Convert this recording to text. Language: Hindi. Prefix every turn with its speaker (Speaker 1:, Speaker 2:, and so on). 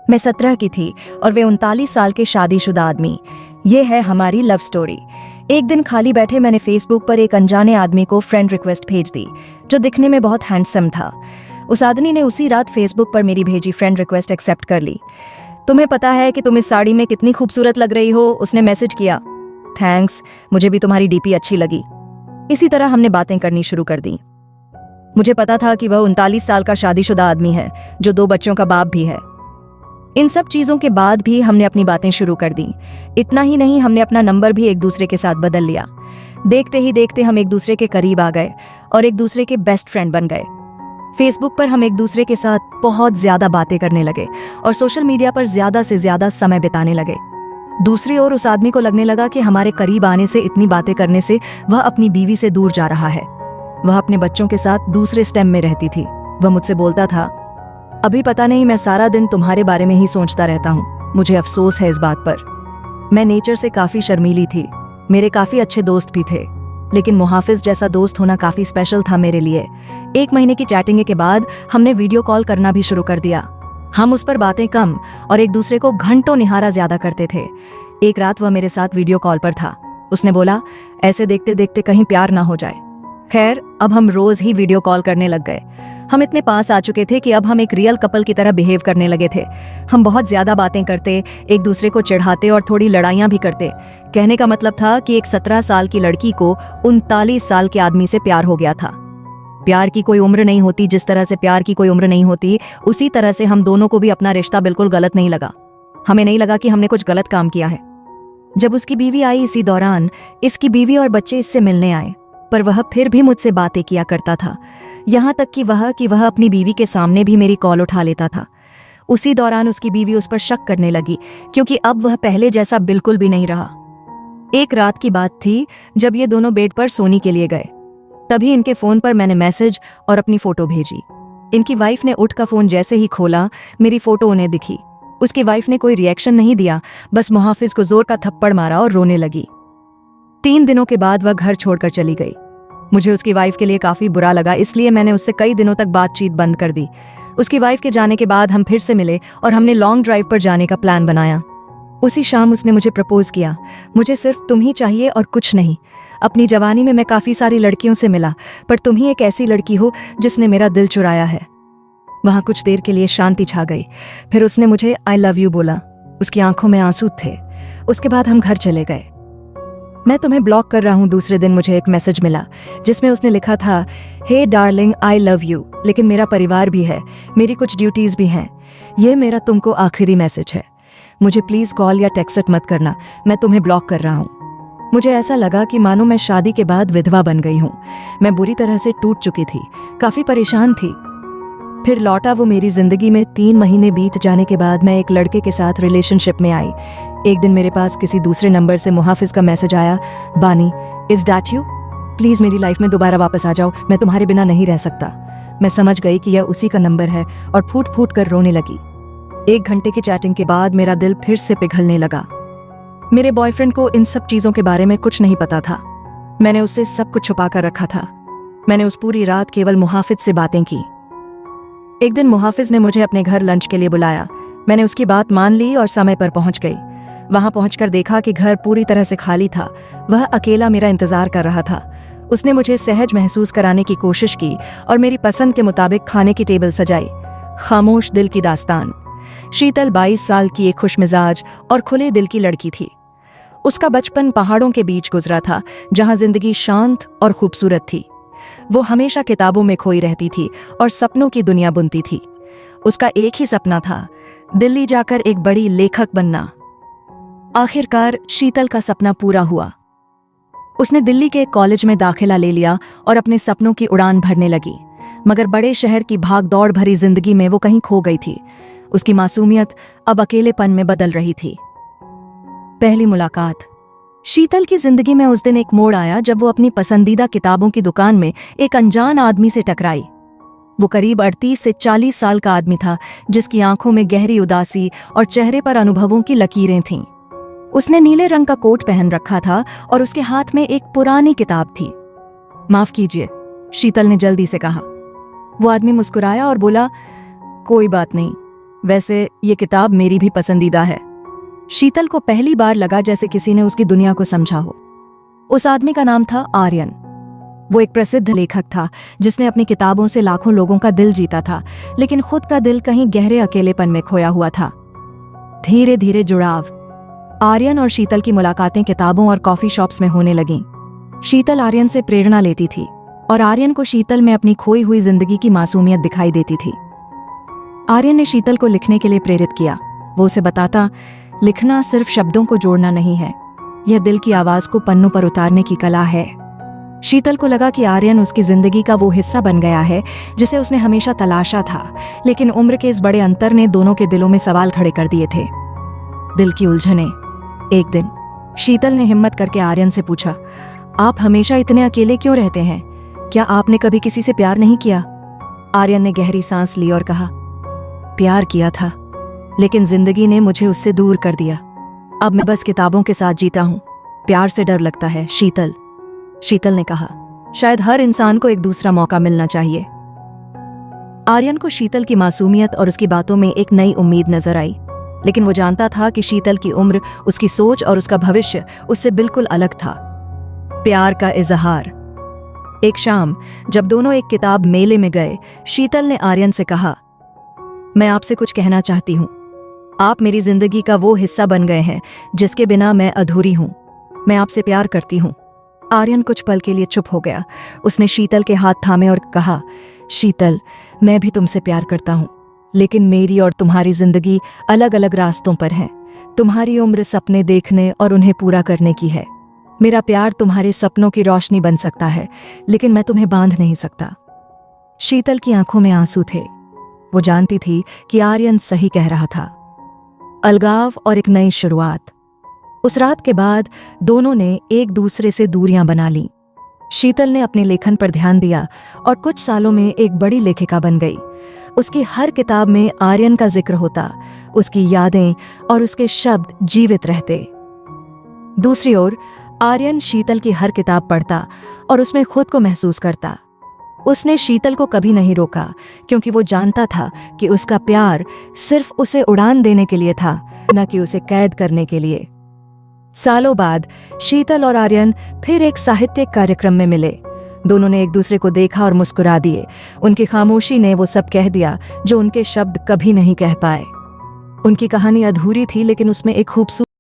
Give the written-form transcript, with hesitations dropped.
Speaker 1: मैं 17 की थी और वे 39 साल के शादीशुदा आदमी। ये है हमारी लव स्टोरी। एक दिन खाली बैठे मैंने फेसबुक पर एक अनजाने आदमी को फ्रेंड रिक्वेस्ट भेज दी, जो दिखने में बहुत हैंडसम था। उस आदमी ने उसी रात फेसबुक पर मेरी भेजी फ्रेंड रिक्वेस्ट एक्सेप्ट कर ली। तुम्हें पता है कि तुम इस साड़ी में कितनी खूबसूरत लग रही हो, उसने मैसेज किया। थैंक्स, मुझे भी तुम्हारी डीपी अच्छी लगी। इसी तरह हमने बातें करनी शुरू कर दी। मुझे पता था कि वह 39 साल का शादीशुदा आदमी है, जो 2 बच्चों का बाप भी है। इन सब चीजों के बाद भी हमने अपनी बातें शुरू कर दी। इतना ही नहीं, हमने अपना नंबर भी एक दूसरे के साथ बदल लिया। देखते ही देखते हम एक दूसरे के करीब आ गए और एक दूसरे के बेस्ट फ्रेंड बन गए। फेसबुक पर हम एक दूसरे के साथ बहुत ज्यादा बातें करने लगे और सोशल मीडिया पर ज्यादा से ज्यादा समय बिताने लगे। दूसरी ओर उस आदमी को लगने लगा कि हमारे करीब आने से, इतनी बातें करने से वह अपनी बीवी से दूर जा रहा है। वह अपने बच्चों के साथ दूसरे स्टेम में रहती थी। वह मुझसे बोलता था, अभी पता नहीं, मैं सारा दिन तुम्हारे बारे में ही सोचता रहता हूँ। मुझे अफसोस है इस बात पर। मैं नेचर से काफी शर्मीली थी। मेरे काफी अच्छे दोस्त भी थे, लेकिन मुहाफिज जैसा दोस्त होना काफी स्पेशल था मेरे लिए। 1 महीने की चैटिंग के बाद हमने वीडियो कॉल करना भी शुरू कर दिया। हम उस पर बातें कम और एक दूसरे को घंटों निहारा ज्यादा करते थे। एक रात वह मेरे साथ वीडियो कॉल पर था। उसने बोला, ऐसे देखते देखते कहीं प्यार ना हो जाए। खैर, अब हम रोज ही वीडियो कॉल करने लग गए। हम इतने पास आ चुके थे कि अब हम एक रियल कपल की तरह बिहेव करने लगे थे। हम बहुत ज्यादा बातें करते, एक दूसरे को चिढ़ाते और थोड़ी लड़ाइयां भी करते। कहने का मतलब था कि एक 17 साल की लड़की को 39 साल के आदमी से प्यार हो गया था। प्यार की कोई उम्र नहीं होती। जिस तरह से प्यार की कोई उम्र नहीं होती, उसी तरह से हम दोनों को भी अपना रिश्ता बिल्कुल गलत नहीं लगा। हमें नहीं लगा कि हमने कुछ गलत काम किया है। जब उसकी बीवी आई, इसी दौरान इसकी बीवी और बच्चे इससे मिलने आए, पर वह फिर भी मुझसे बातें किया करता था। यहाँ तक कि वह अपनी बीवी के सामने भी मेरी कॉल उठा लेता था। उसी दौरान उसकी बीवी उस पर शक करने लगी, क्योंकि अब वह पहले जैसा बिल्कुल भी नहीं रहा। एक रात की बात थी जब ये दोनों बेड पर सोने के लिए गए। तभी इनके फोन पर मैंने मैसेज और अपनी फोटो भेजी। इनकी वाइफ ने उठ का फोन जैसे ही खोला, मेरी फोटो उन्हें दिखी। उसकी वाइफ ने कोई रिएक्शन नहीं दिया, बस मुहाफिज को जोर का थप्पड़ मारा और रोने लगी। 3 दिनों के बाद वह घर छोड़कर चली गई। मुझे उसकी वाइफ के लिए काफी बुरा लगा, इसलिए मैंने उससे कई दिनों तक बातचीत बंद कर दी। उसकी वाइफ के जाने के बाद हम फिर से मिले और हमने लॉन्ग ड्राइव पर जाने का प्लान बनाया। उसी शाम उसने मुझे प्रपोज किया। मुझे सिर्फ तुम ही चाहिए और कुछ नहीं। अपनी जवानी में मैं काफी सारी लड़कियों से मिला, पर तुम ही एक ऐसी लड़की हो जिसने मेरा दिल चुराया है। वहां कुछ देर के लिए शांति छा गई। फिर उसने मुझे आई लव यू बोला। उसकी आंखों में आंसू थे। उसके बाद हम घर चले गए। मैं तुम्हें ब्लॉक कर रहा हूँ। दूसरे दिन मुझे एक मैसेज मिला जिसमें उसने लिखा था, हे डार्लिंग, आई लव यू, लेकिन मेरा परिवार भी है, मेरी कुछ ड्यूटीज भी हैं। यह मेरा तुमको आखिरी मैसेज है। मुझे प्लीज कॉल या टेक्स्ट मत करना। मैं तुम्हें ब्लॉक कर रहा हूँ। मुझे ऐसा लगा कि मानो मैं शादी के बाद विधवा बन गई हूँ। मैं बुरी तरह से टूट चुकी थी, काफी परेशान थी। फिर लौटा वो मेरी जिंदगी में। 3 महीने बीत जाने के बाद मैं एक लड़के के साथ रिलेशनशिप में आई। एक दिन मेरे पास किसी दूसरे नंबर से मुहाफिज का मैसेज आया, बानी, इज दैट यू? प्लीज मेरी लाइफ में दोबारा वापस आ जाओ, मैं तुम्हारे बिना नहीं रह सकता। मैं समझ गई कि यह उसी का नंबर है और फूट फूट कर रोने लगी। 1 घंटे की चैटिंग के बाद मेरा दिल फिर से पिघलने लगा। मेरे बॉयफ्रेंड को इन सब चीजों के बारे में कुछ नहीं पता था। मैंने उससे सब कुछ छुपा कर रखा था। मैंने उस पूरी रात केवल मुहाफिज से बातें की। एक दिन मुहाफिज ने मुझे अपने घर लंच के लिए बुलाया। मैंने उसकी बात मान ली और समय पर पहुंच गई। वहां पहुंचकर देखा कि घर पूरी तरह से खाली था। वह अकेला मेरा इंतजार कर रहा था। उसने मुझे सहज महसूस कराने की कोशिश की और मेरी पसंद के मुताबिक खाने की टेबल सजाई। खामोश दिल की दास्तान। शीतल 22 साल की एक खुशमिजाज और खुले दिल की लड़की थी। उसका बचपन पहाड़ों के बीच गुजरा था, जहां जिंदगी शांत और खूबसूरत थी। वो हमेशा किताबों में खोई रहती थी और सपनों की दुनिया बुनती थी। उसका एक ही सपना था, दिल्ली जाकर एक बड़ी लेखक बनना। आखिरकार शीतल का सपना पूरा हुआ। उसने दिल्ली के एक कॉलेज में दाखिला ले लिया और अपने सपनों की उड़ान भरने लगी। मगर बड़े शहर की भाग-दौड़ भरी जिंदगी में वो कहीं खो गई थी। उसकी मासूमियत अब अकेलेपन में बदल रही थी। पहली मुलाकात। शीतल की जिंदगी में उस दिन एक मोड़ आया जब वो अपनी पसंदीदा किताबों की दुकान में एक अनजान आदमी से टकराई। वो करीब 38 से 40 साल का आदमी था, जिसकी आंखों में गहरी उदासी और चेहरे पर अनुभवों की लकीरें थीं। उसने नीले रंग का कोट पहन रखा था और उसके हाथ में एक पुरानी किताब थी। माफ कीजिए, शीतल ने जल्दी से कहा। वो आदमी मुस्कुराया और बोला, कोई बात नहीं, वैसे ये किताब मेरी भी पसंदीदा है। शीतल को पहली बार लगा जैसे किसी ने उसकी दुनिया को समझा हो। उस आदमी का नाम था आर्यन। वो एक प्रसिद्ध लेखक था जिसने अपनी किताबों से लाखों लोगों का दिल जीता था, लेकिन खुद का दिल कहीं गहरे अकेलेपन में खोया हुआ था। धीरे धीरे जुड़ाव। आर्यन और शीतल की मुलाकातें किताबों और कॉफी शॉप्स में होने लगीं। शीतल आर्यन से प्रेरणा लेती थी और आर्यन को शीतल में अपनी खोई हुई जिंदगी की मासूमियत दिखाई देती थी। आर्यन ने शीतल को लिखने के लिए प्रेरित किया। वो उसे बताता, लिखना सिर्फ शब्दों को जोड़ना नहीं है, यह दिल की आवाज को पन्नों पर उतारने की कला है। शीतल को लगा कि आर्यन उसकी जिंदगी का वो हिस्सा बन गया है जिसे उसने हमेशा तलाशा था, लेकिन उम्र के इस बड़े अंतर ने दोनों के दिलों में सवाल खड़े कर दिए थे। दिल की उलझनें। एक दिन शीतल ने हिम्मत करके आर्यन से पूछा, आप हमेशा इतने अकेले क्यों रहते हैं? क्या आपने कभी किसी से प्यार नहीं किया? आर्यन ने गहरी सांस ली और कहा, प्यार किया था, लेकिन जिंदगी ने मुझे उससे दूर कर दिया। अब मैं बस किताबों के साथ जीता हूं। प्यार से डर लगता है शीतल। शीतल ने कहा, शायद हर इंसान को एक दूसरा मौका मिलना चाहिए। आर्यन को शीतल की मासूमियत और उसकी बातों में एक नई उम्मीद नजर आई, लेकिन वो जानता था कि शीतल की उम्र, उसकी सोच और उसका भविष्य उससे बिल्कुल अलग था। प्यार का इजहार। एक शाम जब दोनों एक किताब मेले में गए, शीतल ने आर्यन से कहा, मैं आपसे कुछ कहना चाहती हूं। आप मेरी जिंदगी का वो हिस्सा बन गए हैं जिसके बिना मैं अधूरी हूं। मैं आपसे प्यार करती हूं। आर्यन कुछ पल के लिए चुप हो गया। उसने शीतल के हाथ थामे और कहा, शीतल, मैं भी तुमसे प्यार करता हूं, लेकिन मेरी और तुम्हारी जिंदगी अलग अलग रास्तों पर है। तुम्हारी उम्र सपने देखने और उन्हें पूरा करने की है। मेरा प्यार तुम्हारे सपनों की रोशनी बन सकता है, लेकिन मैं तुम्हें बांध नहीं सकता। शीतल की आंखों में आंसू थे। वो जानती थी कि आर्यन सही कह रहा था। अलगाव और एक नई शुरुआत। उस रात के बाद दोनों ने एक दूसरे से दूरियां बना लीं। शीतल ने अपने लेखन पर ध्यान दिया और कुछ सालों में एक बड़ी लेखिका बन गई। उसकी हर किताब में आर्यन का जिक्र होता, उसकी यादें और उसके शब्द जीवित रहते। दूसरी ओर आर्यन शीतल की हर किताब पढ़ता और उसमें खुद को महसूस करता। उसने शीतल को कभी नहीं रोका, क्योंकि वो जानता था कि उसका प्यार सिर्फ उसे उड़ान देने के लिए था, न कि उसे कैद करने के लिए। सालों बाद शीतल और आर्यन फिर एक साहित्यिक कार्यक्रम में मिले। दोनों ने एक दूसरे को देखा और मुस्कुरा दिए। उनकी खामोशी ने वो सब कह दिया जो उनके शब्द कभी नहीं कह पाए। उनकी कहानी अधूरी थी, लेकिन उसमें एक खूबसूरत